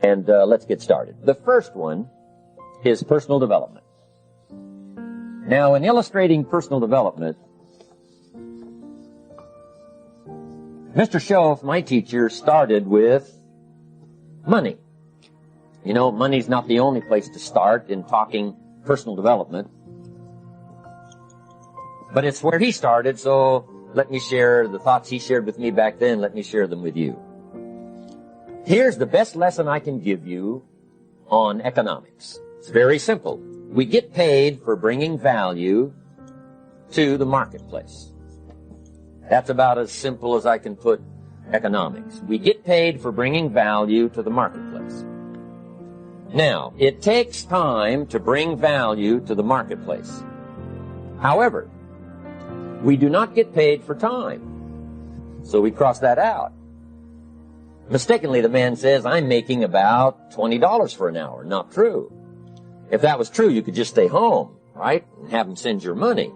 And let's get started. The first one is personal development. Now, in illustrating personal development, Mr. Schoaf, my teacher, started with money. You know, money's not the only place to start in talking personal development, but it's where he started, so let me share the thoughts he shared with me back then. Let me share them with you. Here's the best lesson I can give you on economics. It's very simple. We get paid for bringing value to the marketplace. That's about as simple as I can put economics. We get paid for bringing value to the marketplace. Now, it takes time to bring value to the marketplace. However, we do not get paid for time. So we cross that out. Mistakenly, the man says, I'm making about $20 for an hour. Not true. If that was true, you could just stay home, right? And have him send your money.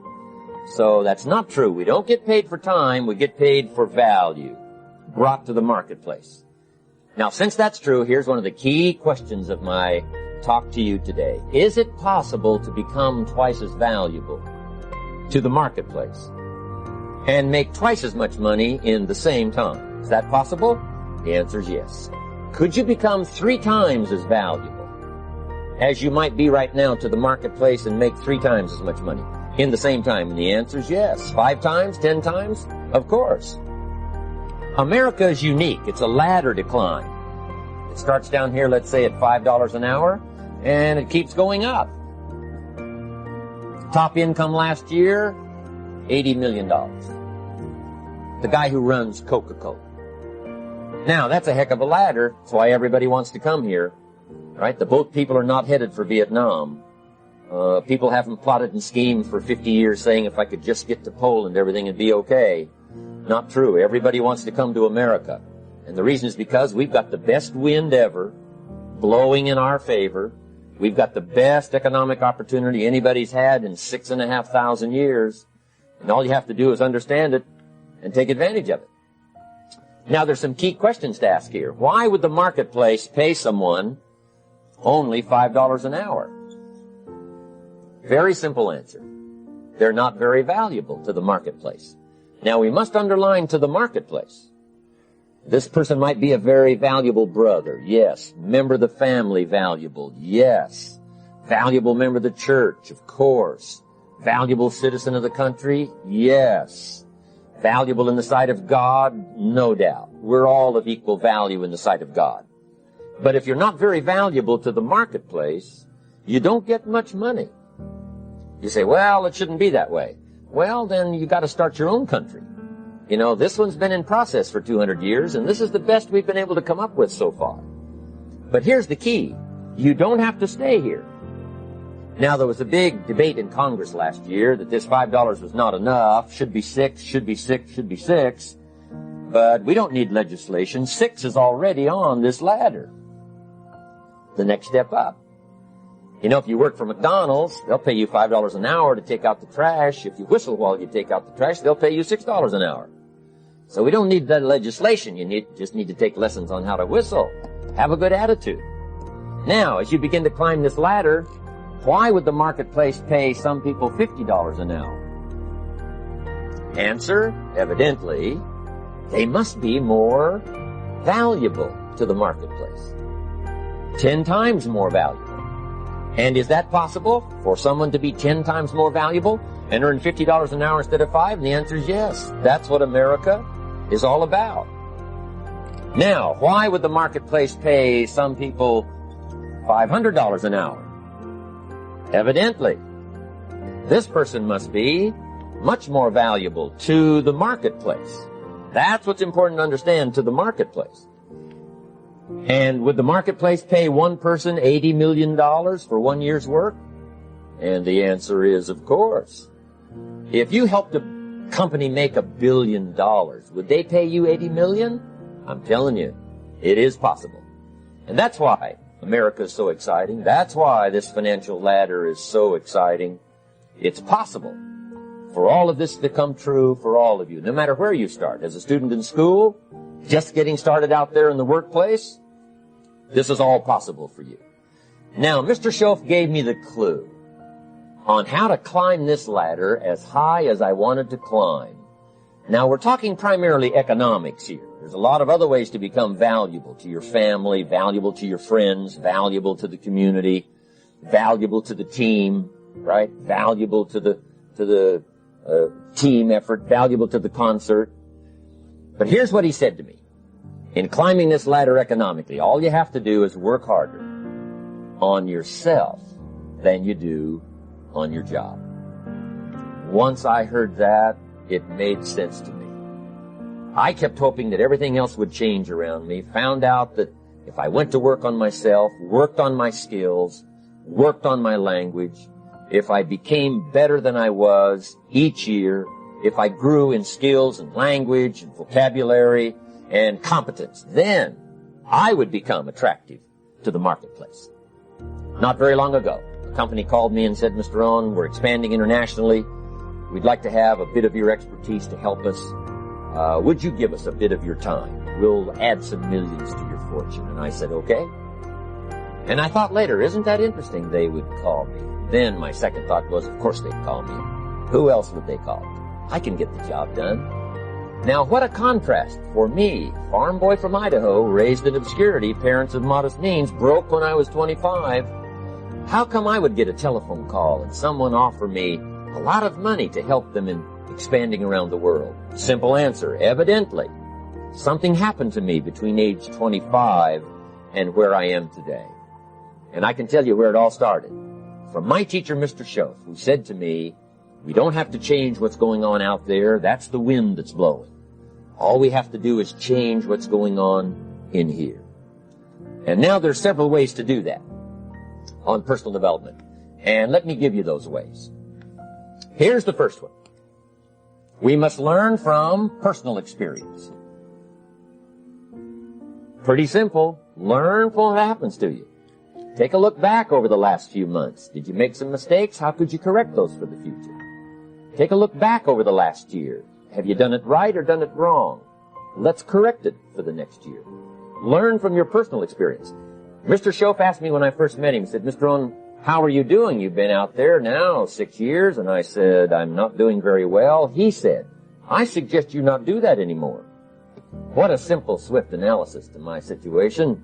So that's not true. We don't get paid for time. We get paid for value brought to the marketplace. Now, since that's true, here's one of the key questions of my talk to you today. Is it possible to become twice as valuable to the marketplace and make twice as much money in the same time? Is that possible? The answer is yes. Could you become 3 times as valuable as you might be right now to the marketplace and make 3 times as much money in the same time? And the answer is yes. 5 times? 10 times? Of course. America is unique. It's a ladder decline. It starts down here, let's say, at $5 an hour, and it keeps going up. Top income last year, $80 million. The guy who runs Coca-Cola. Now, that's a heck of a ladder. That's why everybody wants to come here, right? The boat people are not headed for Vietnam. People haven't plotted and schemed for 50 years saying if I could just get to Poland, everything would be okay. Not true. Everybody wants to come to America. And the reason is because we've got the best wind ever blowing in our favor. We've got the best economic opportunity anybody's had in 6,500 years. And all you have to do is understand it and take advantage of it. Now, there's some key questions to ask here. Why would the marketplace pay someone only $5 an hour? Very simple answer. They're not very valuable to the marketplace. Now, we must underline to the marketplace. This person might be a very valuable brother. Yes. Member of the family, valuable. Yes. Valuable member of the church, of course. Valuable citizen of the country? Yes. Valuable in the sight of God? No doubt. We're all of equal value in the sight of God. But if you're not very valuable to the marketplace, you don't get much money. You say, well, it shouldn't be that way. Well, then you got to start your own country. You know, this one's been in process for 200 years, and this is the best we've been able to come up with so far. But here's the key. You don't have to stay here. Now, there was a big debate in Congress last year that this $5 was not enough, should be 6, should be 6, should be 6. But we don't need legislation. 6 is already on this ladder. The next step up. You know, if you work for McDonald's, they'll pay you $5 an hour to take out the trash. If you whistle while you take out the trash, they'll pay you $6 an hour. So we don't need that legislation. You just need to take lessons on how to whistle. Have a good attitude. Now, as you begin to climb this ladder, why would the marketplace pay some people $50 an hour? Answer, evidently, they must be more valuable to the marketplace. 10 times more valuable. And is that possible for someone to be 10 times more valuable and earn $50 an hour instead of 5? And the answer is yes. That's what America is all about. Now, why would the marketplace pay some people $500 an hour? Evidently, this person must be much more valuable to the marketplace. That's what's important to understand, to the marketplace. And would the marketplace pay one person $80 million for 1 year's work? And the answer is, of course. If you helped a company make $1 billion, would they pay you $80 million? I'm telling you, it is possible. And that's why America is so exciting. That's why this financial ladder is so exciting. It's possible for all of this to come true for all of you, no matter where you start. As a student in school, just getting started out there in the workplace, This is all possible for you. Now, Mr. Schoaf gave me the clue on how to climb this ladder as high as I wanted to climb. Now, we're talking primarily economics here. There's a lot of other ways to become valuable to your family, valuable to your friends, valuable to the community, valuable to the team, right? Valuable to the team effort, valuable to the concert. But here's what he said to me. In climbing this ladder economically, all you have to do is work harder on yourself than you do on your job. Once I heard that, it made sense to me. I kept hoping that everything else would change around me, found out that if I went to work on myself, worked on my skills, worked on my language, if I became better than I was each year, if I grew in skills and language and vocabulary and competence, then I would become attractive to the marketplace. Not very long ago, a company called me and said, Mr. Rohn, we're expanding internationally. We'd like to have a bit of your expertise to help us. Would you give us a bit of your time? We'll add some millions to your fortune. And I said, okay. And I thought later, isn't that interesting? They would call me. Then my second thought was, of course they'd call me. Who else would they call? I can get the job done. Now, what a contrast for me, farm boy from Idaho, raised in obscurity, parents of modest means, broke when I was 25. How come I would get a telephone call and someone offer me a lot of money to help them in expanding around the world? Simple answer, evidently. Something happened to me between age 25 and where I am today. And I can tell you where it all started. From my teacher, Mr. Schoaf, who said to me, we don't have to change what's going on out there. That's the wind that's blowing. All we have to do is change what's going on in here. And now there's several ways to do that on personal development. And let me give you those ways. Here's the first one. We must learn from personal experience. Pretty simple. Learn from what happens to you. Take a look back over the last few months. Did you make some mistakes? How could you correct those for the future? Take a look back over the last year. Have you done it right or done it wrong? Let's correct it for the next year. Learn from your personal experience. Mr. Schoaf asked me when I first met him, he said, Mr. Rohn, how are you doing? You've been out there now 6 years. And I said, I'm not doing very well. He said, I suggest you not do that anymore. What a simple, swift analysis to my situation.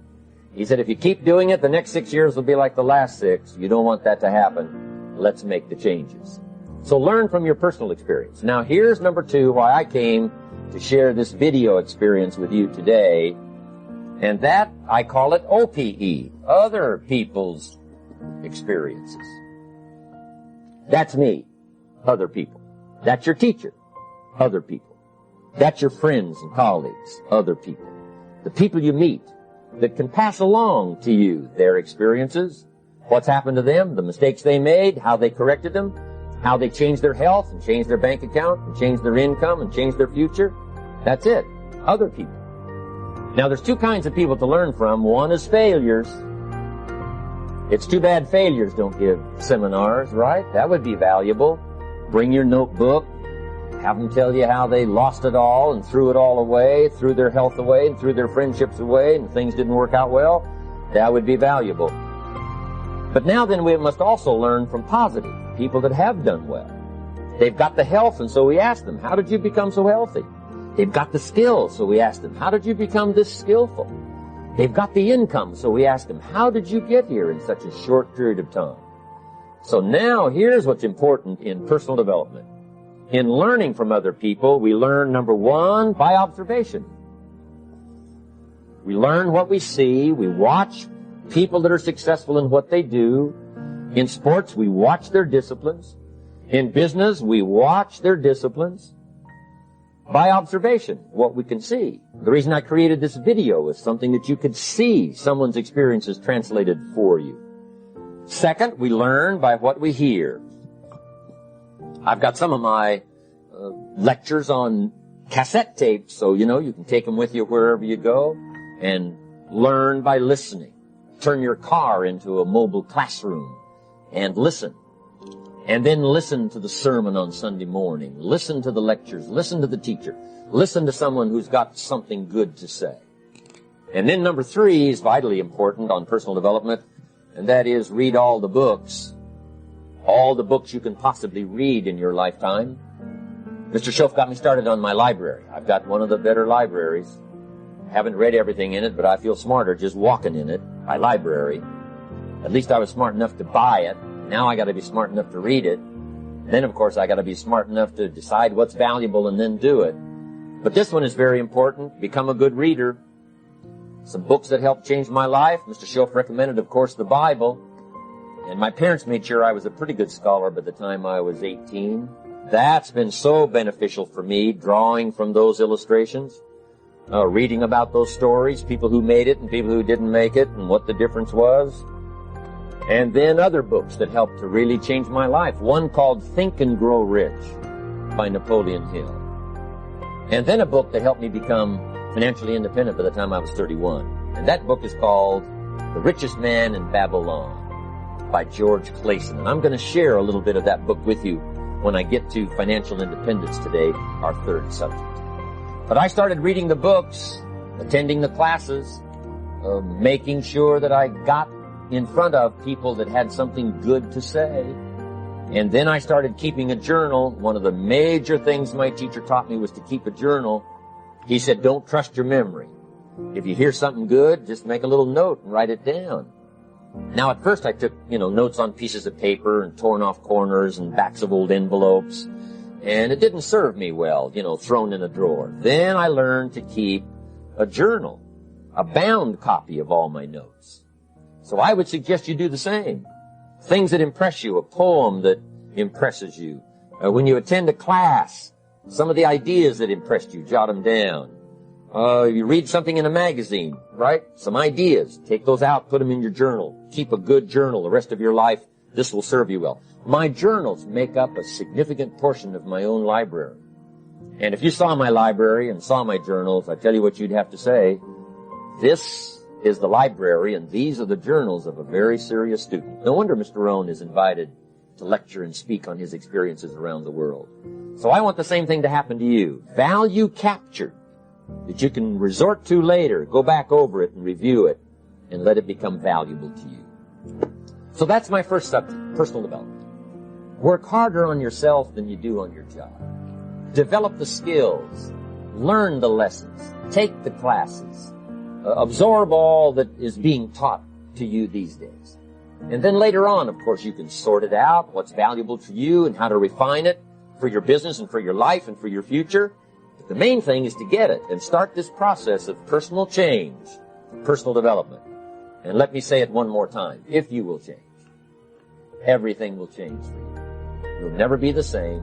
He said, if you keep doing it, the next 6 years will be like the last 6. You don't want that to happen. Let's make the changes. So learn from your personal experience. Now here's number 2, why I came to share this video experience with you today. And that, I call it OPE, other people's experiences. That's me, other people. That's your teacher, other people. That's your friends and colleagues, other people. The people you meet that can pass along to you their experiences, what's happened to them, the mistakes they made, how they corrected them, how they changed their health and changed their bank account and changed their income and changed their future. That's it. Other people. Now, there's 2 kinds of people to learn from. One is failures. It's too bad failures don't give seminars, right? That would be valuable. Bring your notebook. Have them tell you how they lost it all and threw it all away, threw their health away, and threw their friendships away, and things didn't work out well. That would be valuable. But now then, we must also learn from positive people that have done well. They've got the health, and so we ask them, how did you become so healthy? They've got the skills, so we ask them, how did you become this skillful? They've got the income, so we ask them, how did you get here in such a short period of time? So now, here's what's important in personal development. In learning from other people, we learn, number 1, by observation. We learn what we see. We watch people that are successful in what they do. In sports, we watch their disciplines. In business, we watch their disciplines. By observation, what we can see. The reason I created this video is something that you could see someone's experiences translated for you. Second, we learn by what we hear. I've got some of my lectures on cassette tapes, so you can take them with you wherever you go and learn by listening. Turn your car into a mobile classroom and listen. And then listen to the sermon on Sunday morning. Listen to the lectures. Listen to the teacher. Listen to someone who's got something good to say. And then number 3 is vitally important on personal development, and that is read all the books you can possibly read in your lifetime. Mr. Schoaf got me started on my library. I've got one of the better libraries. Haven't read everything in it, but I feel smarter just walking in it. My library. At least I was smart enough to buy it. Now I got to be smart enough to read it. Then, of course, I got to be smart enough to decide what's valuable and then do it. But this one is very important. Become a good reader. Some books that helped change my life. Mr. Schoaf recommended, of course, the Bible. And my parents made sure I was a pretty good scholar by the time I was 18. That's been so beneficial for me, drawing from those illustrations, reading about those stories, people who made it and people who didn't make it, and what the difference was. And then other books that helped to really change my life. One called Think and Grow Rich by Napoleon Hill. And then a book that helped me become financially independent by the time I was 31. And that book is called The Richest Man in Babylon by George Clayson. And I'm going to share a little bit of that book with you when I get to financial independence today, our 3rd subject. But I started reading the books, attending the classes, making sure that I got in front of people that had something good to say. And then I started keeping a journal. One of the major things my teacher taught me was to keep a journal. He said, don't trust your memory. If you hear something good, just make a little note and write it down. Now, at first I took, notes on pieces of paper and torn off corners and backs of old envelopes. And it didn't serve me well, thrown in a drawer. Then I learned to keep a journal, a bound copy of all my notes. So I would suggest you do the same. Things that impress you, a poem that impresses you. When you attend a class, some of the ideas that impressed you, jot them down. You read something in a magazine, right? Some ideas. Take those out, put them in your journal. Keep a good journal the rest of your life. This will serve you well. My journals make up a significant portion of my own library. And if you saw my library and saw my journals, I tell you what you'd have to say. This is the library, and these are the journals of a very serious student. No wonder Mr. Rohn is invited to lecture and speak on his experiences around the world. So I want the same thing to happen to you. Value captured that you can resort to later, go back over it and review it, and let it become valuable to you. So that's my first subject, personal development. Work harder on yourself than you do on your job. Develop the skills. Learn the lessons. Take the classes. Absorb all that is being taught to you these days. And then later on, of course, you can sort it out, what's valuable to you and how to refine it for your business and for your life and for your future. But the main thing is to get it and start this process of personal change, personal development. And let me say it one more time. If you will change, everything will change for you. You'll never be the same.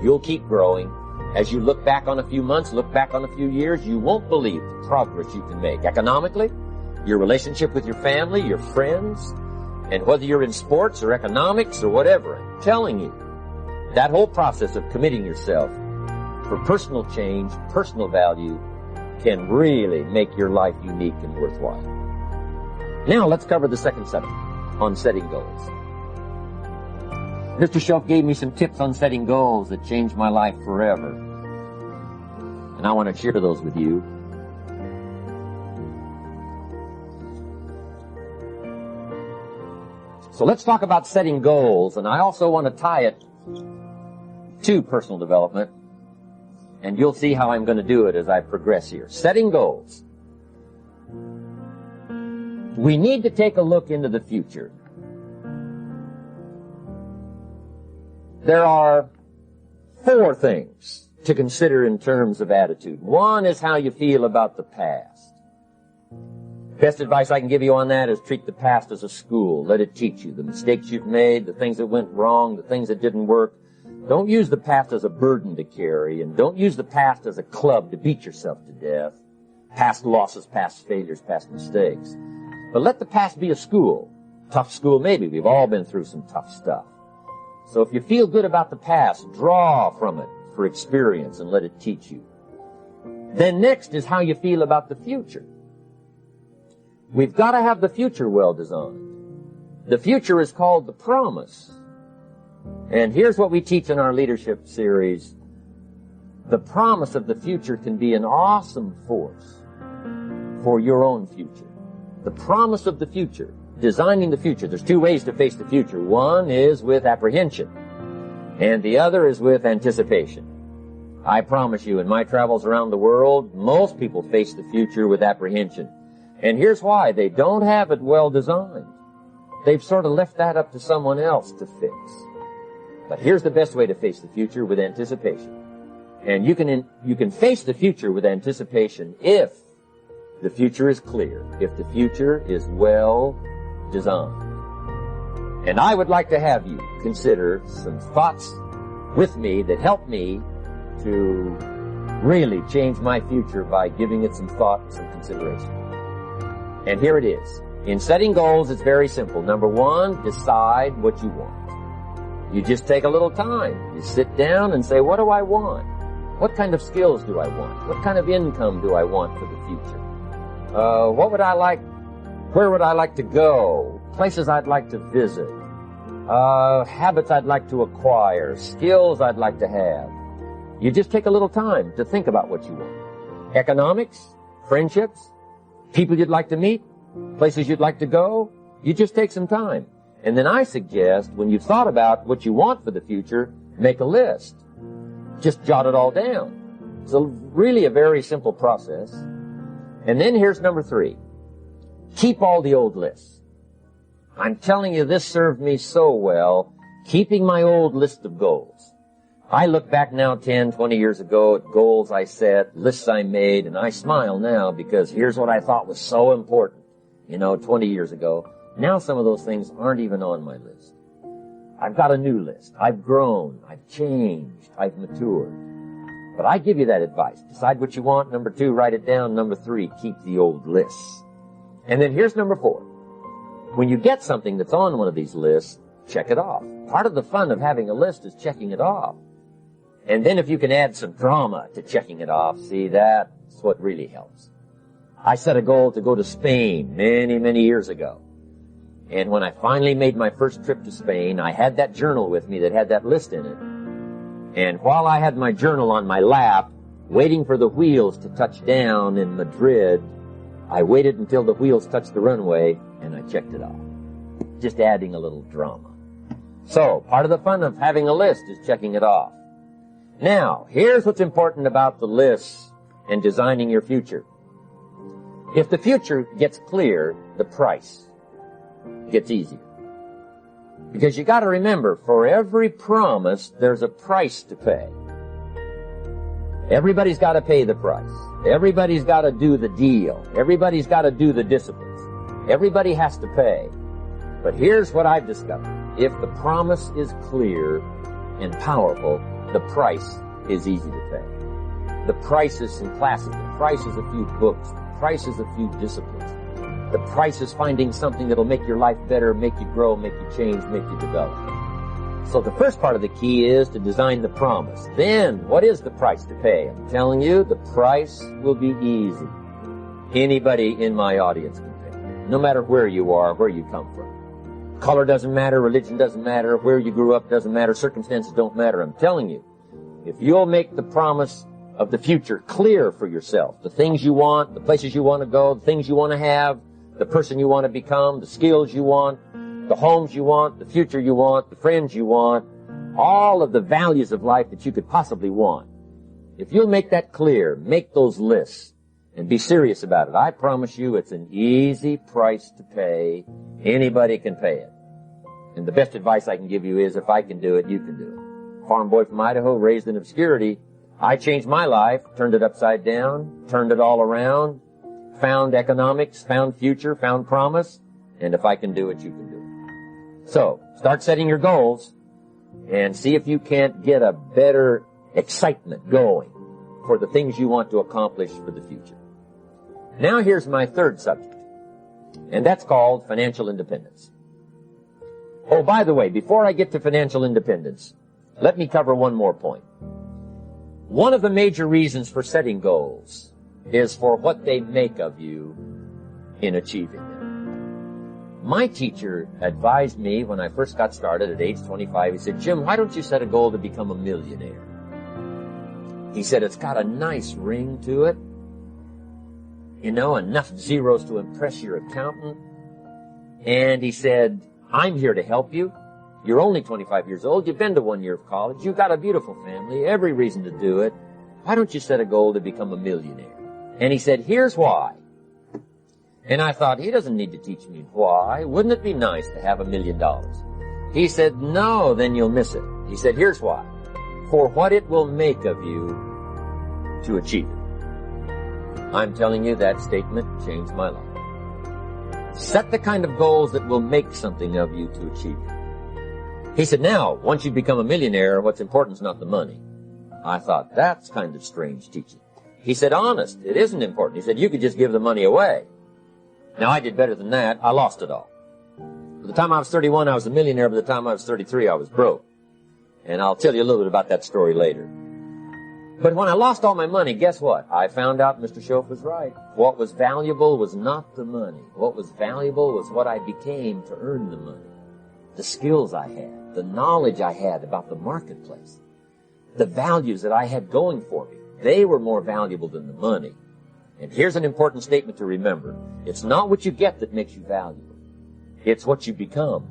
You'll keep growing. As you look back on a few months, look back on a few years, you won't believe the progress you can make. Economically, your relationship with your family, your friends, and whether you're in sports or economics or whatever, I'm telling you, that whole process of committing yourself for personal change, personal value, can really make your life unique and worthwhile. Now let's cover the second subject, on setting goals. Mr. Schoaf gave me some tips on setting goals that changed my life forever. And I want to share those with you. So let's talk about setting goals, and I also want to tie it to personal development. And you'll see how I'm going to do it as I progress here. Setting goals. We need to take a look into the future. There are 4 things to consider in terms of attitude. One is how you feel about the past. Best advice I can give you on that is treat the past as a school. Let it teach you the mistakes you've made, the things that went wrong, the things that didn't work. Don't use the past as a burden to carry, and don't use the past as a club to beat yourself to death. Past losses, past failures, past mistakes. But let the past be a school. Tough school maybe. We've all been through some tough stuff. So if you feel good about the past, draw from it for experience and let it teach you. Then next is how you feel about the future. We've got to have the future well designed. The future is called the promise. And here's what we teach in our leadership series. The promise of the future can be an awesome force for your own future. The promise of the future, designing the future. There's two ways to face the future. One is with apprehension, and the other is with anticipation. I promise you, in my travels around the world, most people face the future with apprehension. And here's why. They don't have it well designed. They've sort of left that up to someone else to fix. But here's the best way to face the future, with anticipation. And you can face the future with anticipation if the future is clear, if the future is well designed. And I would like to have you consider some thoughts with me that help me to really change my future by giving it some thought and some consideration. And here it is. In setting goals, it's very simple. Number one, decide what you want. You just take a little time. You sit down and say, what do I want? What kind of skills do I want? What kind of income do I want for the future? What would I like? Where would I like to go? Places I'd like to visit. Habits I'd like to acquire. Skills I'd like to have. You just take a little time to think about what you want. Economics, friendships, people you'd like to meet, places you'd like to go. You just take some time. And then I suggest, when you've thought about what you want for the future, make a list. Just jot it all down. It's really a very simple process. And then here's number 3. Keep all the old lists. I'm telling you, this served me so well, keeping my old list of goals. I look back now 10, 20 years ago at goals I set, lists I made, and I smile now because here's what I thought was so important, 20 years ago. Now some of those things aren't even on my list. I've got a new list. I've grown. I've changed. I've matured. But I give you that advice. Decide what you want. Number 2, write it down. Number 3, keep the old lists. And then here's number 4. When you get something that's on one of these lists, check it off. Part of the fun of having a list is checking it off. And then if you can add some drama to checking it off, see, that's what really helps. I set a goal to go to Spain many, many years ago. And when I finally made my first trip to Spain, I had that journal with me that had that list in it. And while I had my journal on my lap, waiting for the wheels to touch down in Madrid, I waited until the wheels touched the runway, and I checked it off. Just adding a little drama. So, part of the fun of having a list is checking it off. Now, here's what's important about the lists and designing your future. If the future gets clear, the price gets easier. Because you got to remember, for every promise, there's a price to pay. Everybody's got to pay the price. Everybody's got to do the deal. Everybody's got to do the disciplines. Everybody has to pay. But here's what I've discovered. If the promise is clear and powerful, the price is easy to pay. The price is some classes. The price is a few books. The price is a few disciplines. The price is finding something that'll make your life better, make you grow, make you change, make you develop. So the first part of the key is to design the promise. Then, what is the price to pay? I'm telling you, the price will be easy. Anybody in my audience can pay. No matter where you are, where you come from. Color doesn't matter, religion doesn't matter, where you grew up doesn't matter, circumstances don't matter. I'm telling you, if you'll make the promise of the future clear for yourself, the things you want, the places you want to go, the things you want to have, the person you want to become, the skills you want, the homes you want, the future you want, the friends you want, all of the values of life that you could possibly want. If you'll make that clear, make those lists, and be serious about it, I promise you it's an easy price to pay. Anybody can pay it. And the best advice I can give you is, if I can do it, you can do it. Farm boy from Idaho, raised in obscurity. I changed my life, turned it upside down, turned it all around, found economics, found future, found promise, and if I can do it, you can do it. So, start setting your goals, and see if you can't get a better excitement going for the things you want to accomplish for the future. Now here's my third subject, and that's called financial independence. Oh, by the way, before I get to financial independence, let me cover one more point. One of the major reasons for setting goals is for what they make of you in achieving them. My teacher advised me when I first got started at age 25, he said, Jim, why don't you set a goal to become a millionaire? He said, it's got a nice ring to it. enough zeros to impress your accountant. And he said, I'm here to help you. You're only 25 years old. You've been to 1 year of college. You've got a beautiful family, every reason to do it. Why don't you set a goal to become a millionaire? And he said, here's why. And I thought, he doesn't need to teach me why. Wouldn't it be nice to have $1 million? He said, no, then you'll miss it. He said, here's why. For what it will make of you to achieve it. I'm telling you, that statement changed my life. Set the kind of goals that will make something of you to achieve it. He said, now, once you become a millionaire, what's important is not the money. I thought, that's kind of strange teaching. He said, honest, it isn't important. He said, you could just give the money away. Now, I did better than that. I lost it all. By the time I was 31, I was a millionaire. By the time I was 33, I was broke. And I'll tell you a little bit about that story later. But when I lost all my money, guess what? I found out Mr. Schoaf was right. What was valuable was not the money. What was valuable was what I became to earn the money. The skills I had, the knowledge I had about the marketplace, the values that I had going for me. They were more valuable than the money. And here's an important statement to remember. It's not what you get that makes you valuable. It's what you become.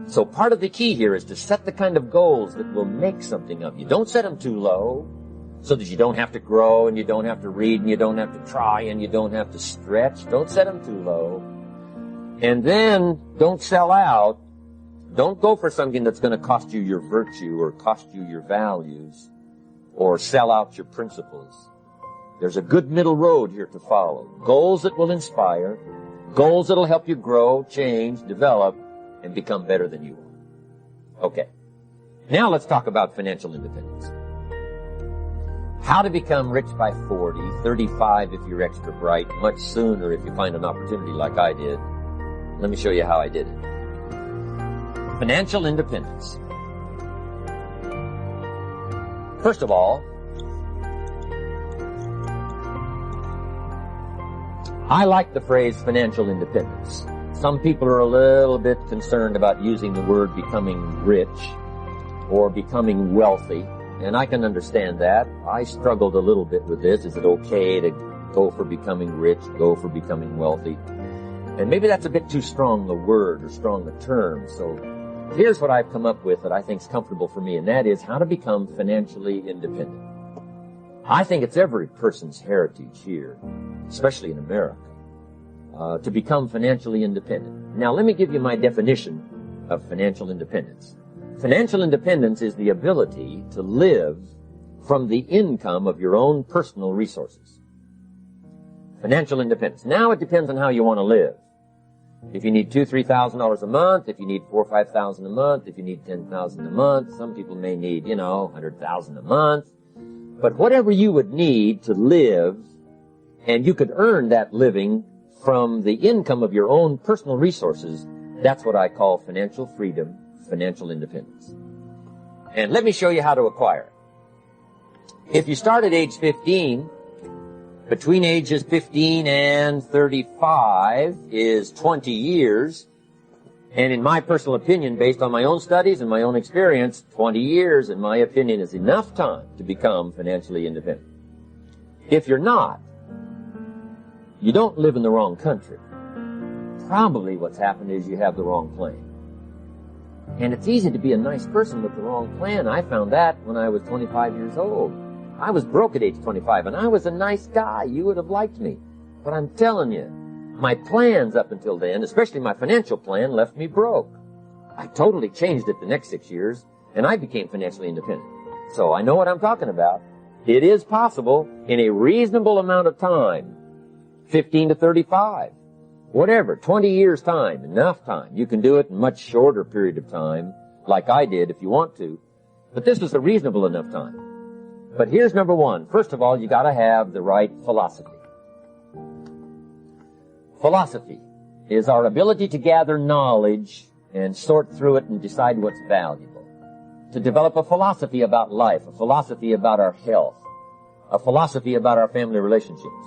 So part of the key here is to set the kind of goals that will make something of you. Don't set them too low so that you don't have to grow and you don't have to read and you don't have to try and you don't have to stretch. Don't set them too low. And then don't sell out. Don't go for something that's going to cost you your virtue or cost you your values or sell out your principles. There's a good middle road here to follow. Goals that will inspire, goals that will help you grow, change, develop, and become better than you are. Okay. Now let's talk about financial independence. How to become rich by 40, 35 if you're extra bright, much sooner if you find an opportunity like I did. Let me show you how I did it. Financial independence. First of all, I like the phrase financial independence. Some people are a little bit concerned about using the word becoming rich or becoming wealthy, and I can understand that. I struggled a little bit with this. Is it okay to go for becoming rich, go for becoming wealthy? And maybe that's a bit too strong a word or strong a term. So here's what I've come up with that I think is comfortable for me, and that is how to become financially independent. I think it's every person's heritage here, especially in America, to become financially independent. Now, let me give you my definition of financial independence. Financial independence is the ability to live from the income of your own personal resources. Financial independence. Now, it depends on how you want to live. If you need $2,000, $3,000 a month, if you need $4,000 or $5,000 a month, if you need $10,000 a month, some people may need, $100,000 a month. But whatever you would need to live, and you could earn that living from the income of your own personal resources, that's what I call financial freedom, financial independence. And let me show you how to acquire it. If you start at age 15, between ages 15 and 35 is 20 years. And in my personal opinion, based on my own studies and my own experience, 20 years, in my opinion, is enough time to become financially independent. If you're not, you don't live in the wrong country. Probably what's happened is you have the wrong plan. And it's easy to be a nice person with the wrong plan. I found that when I was 25 years old. I was broke at age 25, and I was a nice guy. You would have liked me. But I'm telling you, my plans up until then, especially my financial plan, left me broke. I totally changed it the next 6 years, and I became financially independent. So I know what I'm talking about. It is possible in a reasonable amount of time, 15 to 35, whatever, 20 years time, enough time. You can do it in a much shorter period of time, like I did if you want to. But this was a reasonable enough time. But here's number one. First of all, you got to have the right philosophy. Philosophy is our ability to gather knowledge and sort through it and decide what's valuable. To develop a philosophy about life, a philosophy about our health, a philosophy about our family relationships,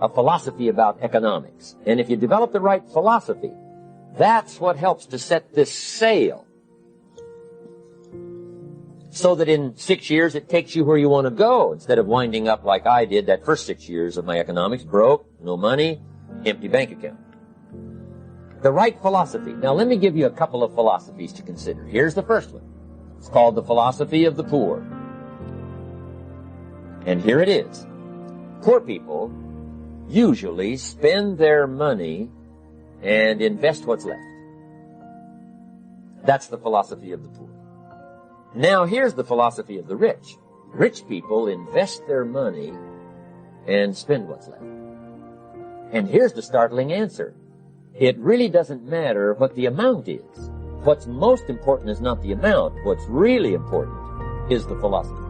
a philosophy about economics. And if you develop the right philosophy, that's what helps to set this sail so that in 6 years it takes you where you want to go, instead of winding up like I did that first 6 years of my economics, broke, no money, empty bank account. The right philosophy. Now let me give you a couple of philosophies to consider. Here's the first one. It's called the philosophy of the poor. And here it is. Poor people usually spend their money and invest what's left. That's the philosophy of the poor. Now here's the philosophy of the rich. Rich people invest their money and spend what's left. And here's the startling answer. It really doesn't matter what the amount is. What's most important is not the amount. What's really important is the philosophy.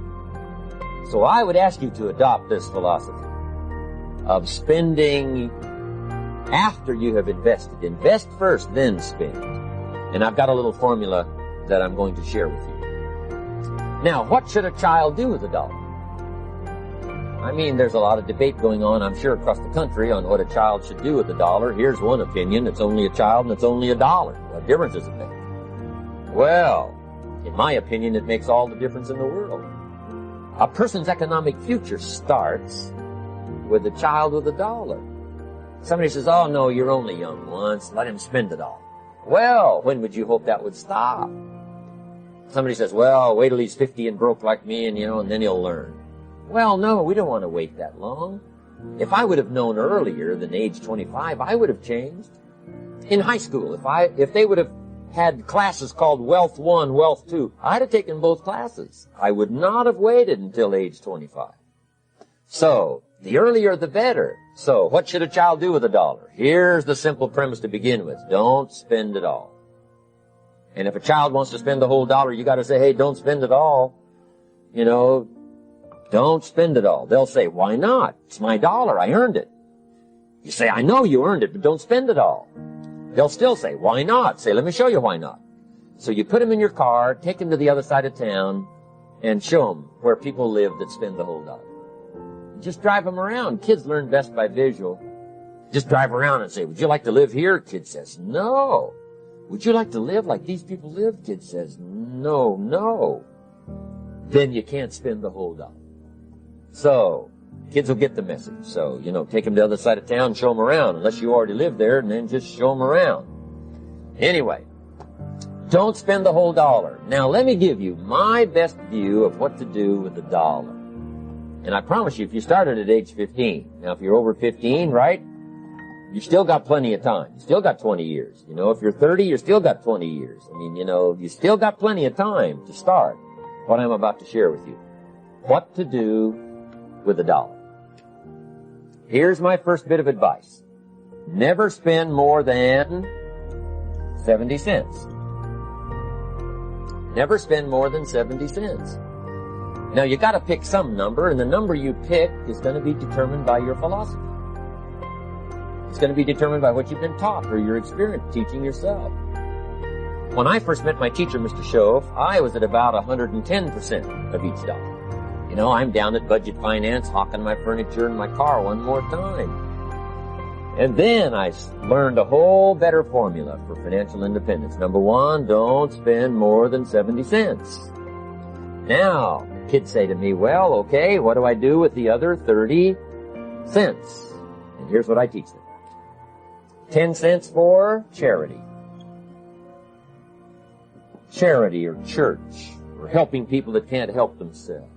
So I would ask you to adopt this philosophy of spending after you have invested. Invest first, then spend. And I've got a little formula that I'm going to share with you. Now, what should a child do with a dollar? I mean, there's a lot of debate going on, I'm sure, across the country on what a child should do with a dollar. Here's one opinion. It's only a child and it's only $1. What difference does it make? Well, in my opinion, it makes all the difference in the world. A person's economic future starts with a child with $1. Somebody says, oh, no, you're only young once. Let him spend it all. Well, when would you hope that would stop? Somebody says, well, wait till he's 50 and broke like me and then he'll learn. Well, no, we don't want to wait that long. If I would have known earlier than age 25, I would have changed. In high school, if they would have had classes called Wealth 1, Wealth 2, I'd have taken both classes. I would not have waited until age 25. So, the earlier the better. So, what should a child do with a dollar? Here's the simple premise to begin with. Don't spend it all. And if a child wants to spend the whole dollar, you got to say, hey, don't spend it all. Don't spend it all. They'll say, why not? It's my dollar. I earned it. You say, I know you earned it, but don't spend it all. They'll still say, why not? Say, let me show you why not. So you put them in your car, take them to the other side of town, and show them where people live that spend the whole dollar. Just drive them around. Kids learn best by visual. Just drive around and say, would you like to live here? Kid says, no. Would you like to live like these people live? Kid says, no. Then you can't spend the whole dollar. So, kids will get the message. So, take them to the other side of town, show them around, unless you already live there, and then just show them around. Anyway, don't spend the whole dollar. Now, let me give you my best view of what to do with the dollar. And I promise you, if you started at age 15, now if you're over 15, right, you still got plenty of time. You still got 20 years. If you're 30, you still got 20 years. You still got plenty of time to start what I'm about to share with you. What to do with a dollar. Here's my first bit of advice. Never spend more than 70 cents. Never spend more than 70 cents. Now you got to pick some number, and the number you pick is going to be determined by your philosophy. It's going to be determined by what you've been taught or your experience teaching yourself. When I first met my teacher, Mr. Shove, I was at about 110% of each dollar. I'm down at Budget Finance, hawking my furniture in my car one more time. And then I learned a whole better formula for financial independence. Number one, don't spend more than 70 cents. Now, kids say to me, well, okay, what do I do with the other 30 cents? And here's what I teach them. 10 cents for charity. Charity or church, or helping people that can't help themselves.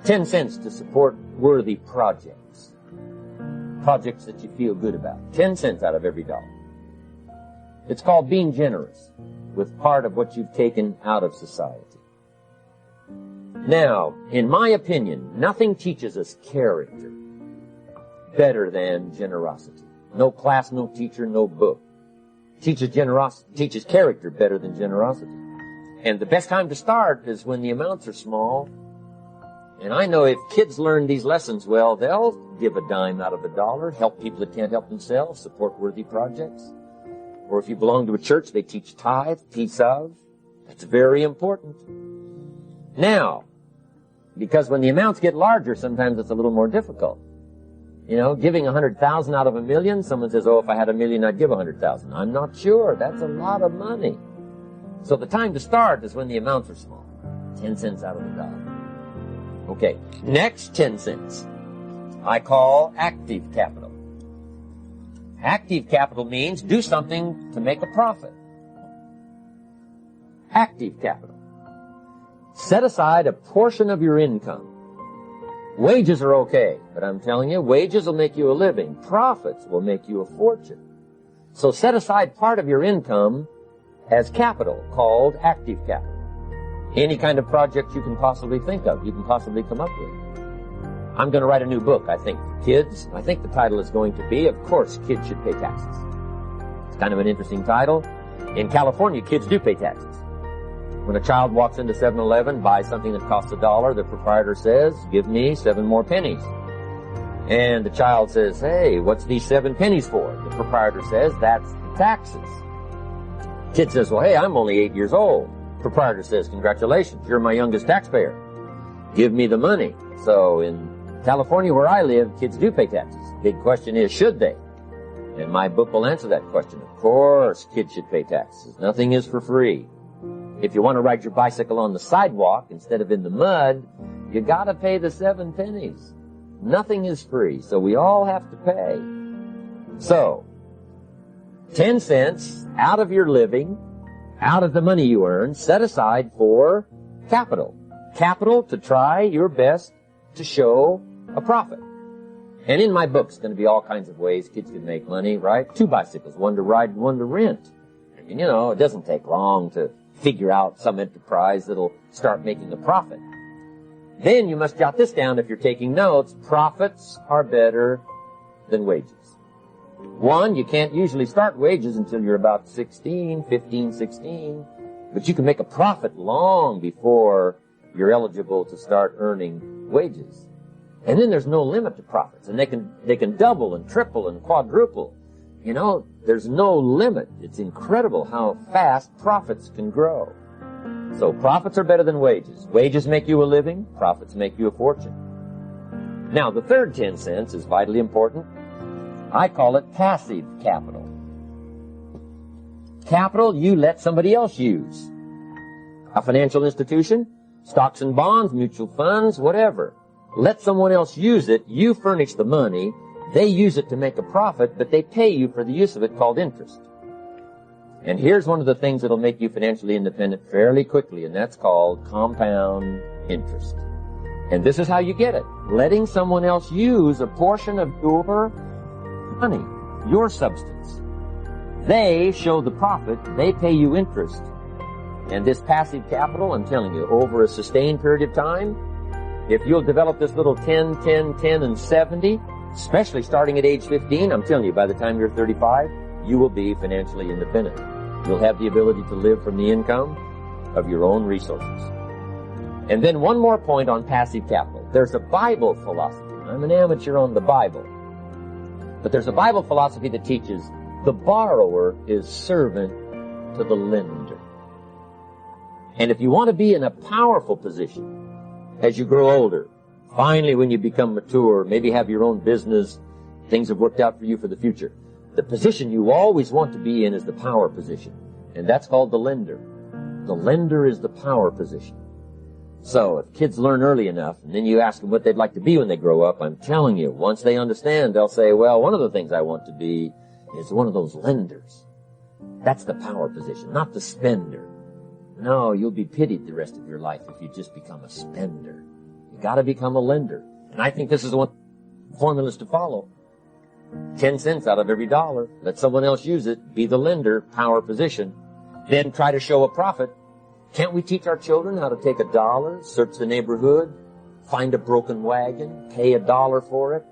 10 cents to support worthy projects. Projects that you feel good about. 10 cents out of every dollar. It's called being generous with part of what you've taken out of society. Now, in my opinion, nothing teaches us character better than generosity. No class, no teacher, no book teaches character better than generosity. And the best time to start is when the amounts are small. And I know if kids learn these lessons well, they'll give a dime out of a dollar, help people that can't help themselves, support worthy projects. Or if you belong to a church, they teach tithe, piece of. That's very important. Now, because when the amounts get larger, sometimes it's a little more difficult. Giving 100,000 out of a million, someone says, oh, if I had $1 million, I'd give 100,000. I'm not sure. That's a lot of money. So the time to start is when the amounts are small. 10 cents out of the dollar. Okay, next 10 cents I call active capital. Active capital means do something to make a profit. Active capital. Set aside a portion of your income. Wages are okay, but I'm telling you, wages will make you a living. Profits will make you a fortune. So set aside part of your income as capital, called active capital. Any kind of project you can possibly think of, you can possibly come up with. I'm going to write a new book, I think, for kids. I think the title is going to be, Of Course Kids Should Pay Taxes. It's kind of an interesting title. In California, kids do pay taxes. When a child walks into 7-Eleven, buys something that costs $1, the proprietor says, give me 7 more pennies. And the child says, hey, what's these 7 pennies for? The proprietor says, that's the taxes. Kid says, well, hey, I'm only 8 years old. Proprietor says, congratulations, you're my youngest taxpayer. Give me the money. So in California, where I live, kids do pay taxes. Big question is, should they? And my book will answer that question. Of course, kids should pay taxes. Nothing is for free. If you want to ride your bicycle on the sidewalk instead of in the mud, you gotta pay the 7 pennies. Nothing is free, so we all have to pay. So, 10 cents out of your living, out of the money you earn, set aside for capital. Capital to try your best to show a profit. And in my book, it's going to be all kinds of ways kids can make money, right? 2 bicycles, one to ride and one to rent. And you know, it doesn't take long to figure out some enterprise that'll start making a profit. Then you must jot this down if you're taking notes. Profits are better than wages. 1, you can't usually start wages until you're about 16, 15, 16. But you can make a profit long before you're eligible to start earning wages. And then there's no limit to profits. And they can double and triple and quadruple. You know, there's no limit. It's incredible how fast profits can grow. So profits are better than wages. Wages make you a living. Profits make you a fortune. Now, the third 10 cents is vitally important. I call it passive capital. Capital you let somebody else use. A financial institution, stocks and bonds, mutual funds, whatever. Let someone else use it. You furnish the money. They use it to make a profit, but they pay you for the use of it, called interest. And here's one of the things that'll make you financially independent fairly quickly, and that's called compound interest. And this is how you get it. Letting someone else use a portion of your money, your substance. They show the profit, they pay you interest. And this passive capital, I'm telling you, over a sustained period of time, if you'll develop this little 10, 10, 10, and 70, especially starting at age 15, I'm telling you, by the time you're 35, you will be financially independent. You'll have the ability to live from the income of your own resources. And then one more point on passive capital. There's a Bible philosophy. I'm an amateur on the Bible. But there's a Bible philosophy that teaches the borrower is servant to the lender. And if you want to be in a powerful position as you grow older, finally when you become mature, maybe have your own business, things have worked out for you for the future, the position you always want to be in is the power position. And that's called the lender. The lender is the power position. So if kids learn early enough, and then you ask them what they'd like to be when they grow up, I'm telling you, once they understand, they'll say, well, one of the things I want to be is one of those lenders. That's the power position, not the spender. No, you'll be pitied the rest of your life if you just become a spender. You gotta become a lender. And I think this is the one formulas to follow. 10 cents out of every dollar. Let someone else use it. Be the lender, power position. Then try to show a profit. Can't we teach our children how to take $1, search the neighborhood, find a broken wagon, pay $1 for it,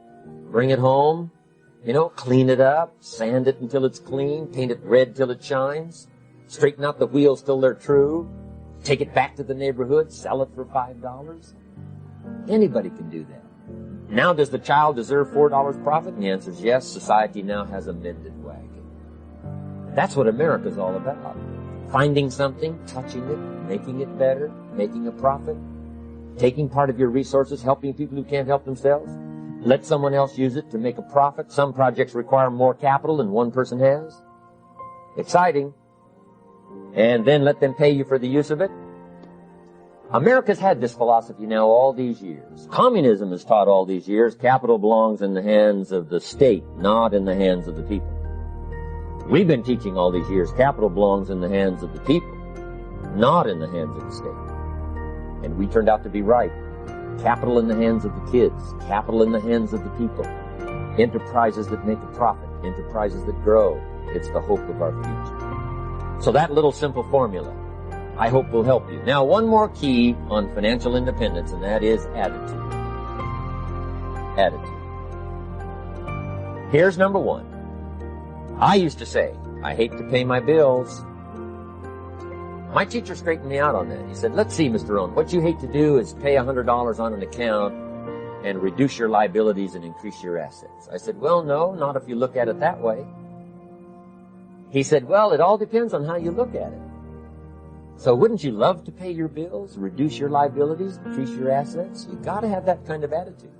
bring it home, clean it up, sand it until it's clean, paint it red till it shines, straighten out the wheels till they're true, take it back to the neighborhood, sell it for $5? Anybody can do that. Now, does the child deserve $4 profit? And the answer is yes. Society now has a mended wagon. That's what America's all about. Finding something, touching it, making it better, making a profit, taking part of your resources, helping people who can't help themselves. Let someone else use it to make a profit. Some projects require more capital than one person has. Exciting. and then let them pay you for the use of it? America's had this philosophy now all these years. Communism has taught all these years capital belongs in the hands of the state, not in the hands of the people. We've been teaching all these years capital belongs in the hands of the people, not in the hands of the state. And we turned out to be right. Capital in the hands of the kids, capital in the hands of the people. Enterprises that make a profit, enterprises that grow. It's the hope of our future. So that little simple formula, I hope, will help you. Now, one more key on financial independence, and that is attitude. Attitude. Here's number one. I used to say, I hate to pay my bills. My teacher straightened me out on that. He said, let's see, Mr. Rohn, what you hate to do is pay $100 on an account and reduce your liabilities and increase your assets. I said, well, no, not if you look at it that way. He said, well, it all depends on how you look at it. So wouldn't you love to pay your bills, reduce your liabilities, increase your assets? You got to have that kind of attitude.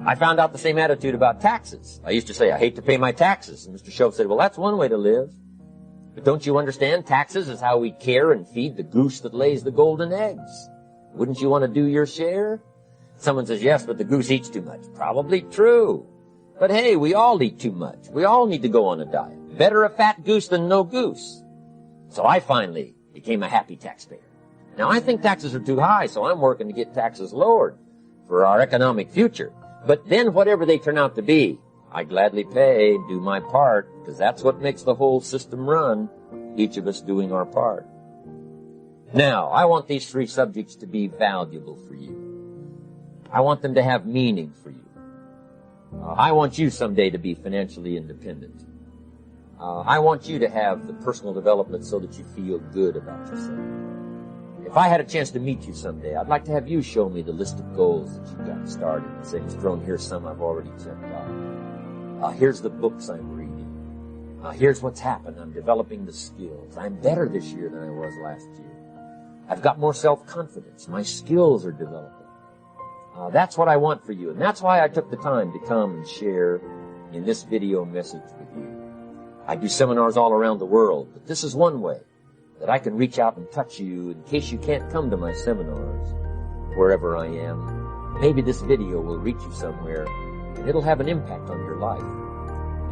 I found out the same attitude about taxes. I used to say, I hate to pay my taxes. And Mr. Shoaff said, well, that's one way to live. But don't you understand? Taxes is how we care and feed the goose that lays the golden eggs. Wouldn't you want to do your share? Someone says, yes, but the goose eats too much. Probably true. But hey, we all eat too much. We all need to go on a diet. Better a fat goose than no goose. So I finally became a happy taxpayer. Now, I think taxes are too high, so I'm working to get taxes lowered for our economic future. But then whatever they turn out to be, I gladly pay, do my part, because that's what makes the whole system run, each of us doing our part. Now, I want these three subjects to be valuable for you. I want them to have meaning for you. I want you someday to be financially independent. I want you to have the personal development so that you feel good about yourself. If I had a chance to meet you someday, I'd like to have you show me the list of goals that you've got started and say, Mr. Rohn, here's some I've already checked out. Here's the books I'm reading. Here's what's happened. I'm developing the skills. I'm better this year than I was last year. I've got more self-confidence. My skills are developing. That's what I want for you. And that's why I took the time to come and share in this video message with you. I do seminars all around the world, but this is one way that I can reach out and touch you in case you can't come to my seminars, wherever I am. Maybe this video will reach you somewhere, and it'll have an impact on your life.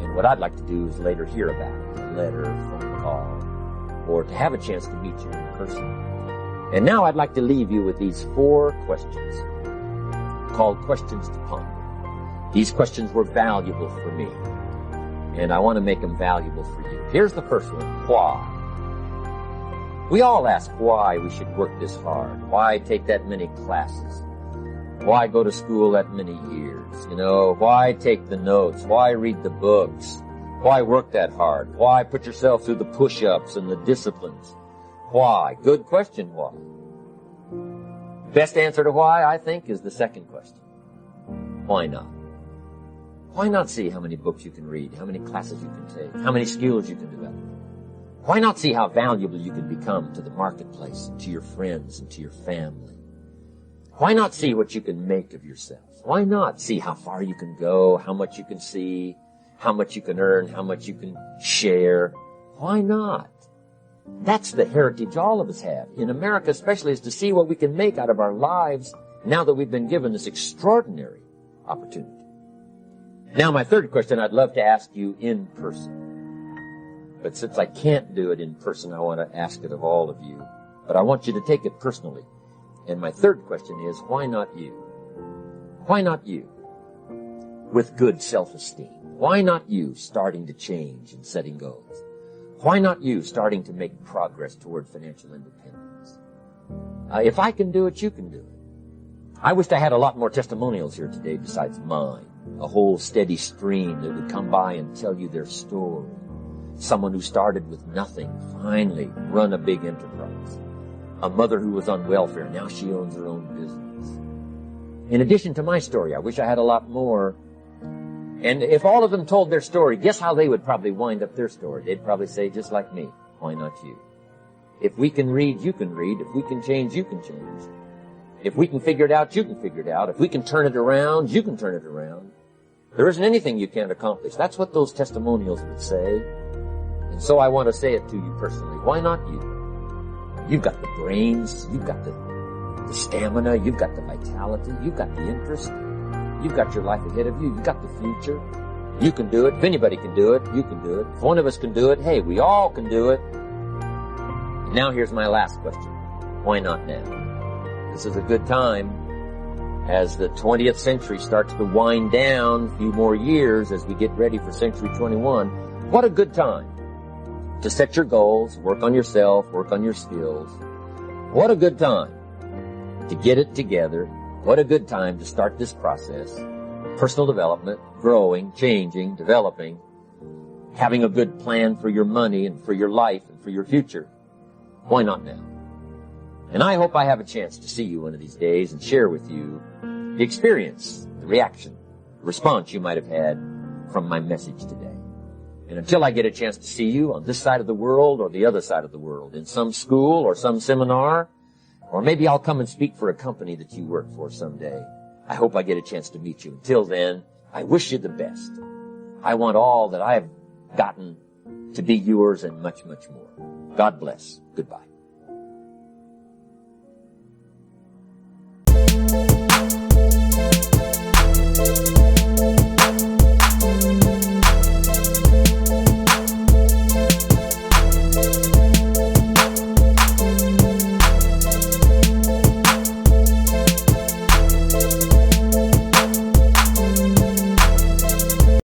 And what I'd like to do is later hear about it, a letter, phone call, or to have a chance to meet you in person. And now I'd like to leave you with these 4 questions, called questions to ponder. These questions were valuable for me, and I want to make them valuable for you. Here's the first one. Why? We all ask why we should work this hard. Why take that many classes? Why go to school that many years? Why take the notes? Why read the books? Why work that hard? Why put yourself through the push-ups and the disciplines? Why? Good question, why? Best answer to why, I think, is the second question. Why not? Why not see how many books you can read, how many classes you can take, how many skills you can develop? Why not see how valuable you can become to the marketplace, to your friends, and to your family? Why not see what you can make of yourself? Why not see how far you can go, how much you can see, how much you can earn, how much you can share? Why not? That's the heritage all of us have, in America especially, is to see what we can make out of our lives now that we've been given this extraordinary opportunity. Now, my third question I'd love to ask you in person. But since I can't do it in person, I want to ask it of all of you. But I want you to take it personally. And my third question is, why not you? Why not you? With good self-esteem. Why not you starting to change and setting goals? Why not you starting to make progress toward financial independence? If I can do it, you can do it. I wished I had a lot more testimonials here today besides mine. A whole steady stream that would come by and tell you their story. Someone who started with nothing, finally run a big enterprise. A mother who was on welfare, now she owns her own business. In addition to my story, I wish I had a lot more. And if all of them told their story, guess how they would probably wind up their story? They'd probably say, just like me, why not you? If we can read, you can read. If we can change, you can change. If we can figure it out, you can figure it out. If we can turn it around, you can turn it around. There isn't anything you can't accomplish. That's what those testimonials would say. And so I want to say it to you personally. Why not you? You've got the brains, you've got the stamina, you've got the vitality, you've got the interest, you've got your life ahead of you, you've got the future. You can do it. If anybody can do it, you can do it. If one of us can do it, hey, we all can do it. And now here's my last question. Why not now? This is a good time as the 20th century starts to wind down, a few more years as we get ready for century 21. What a good time to set your goals, work on yourself, work on your skills. What a good time to get it together. What a good time to start this process. Personal development, growing, changing, developing, having a good plan for your money and for your life and for your future. Why not now? And I hope I have a chance to see you one of these days and share with you the experience, the reaction, the response you might have had from my message today. And until I get a chance to see you on this side of the world or the other side of the world, in some school or some seminar, or maybe I'll come and speak for a company that you work for someday. I hope I get a chance to meet you. Until then, I wish you the best. I want all that I've gotten to be yours and much, much more. God bless. Goodbye.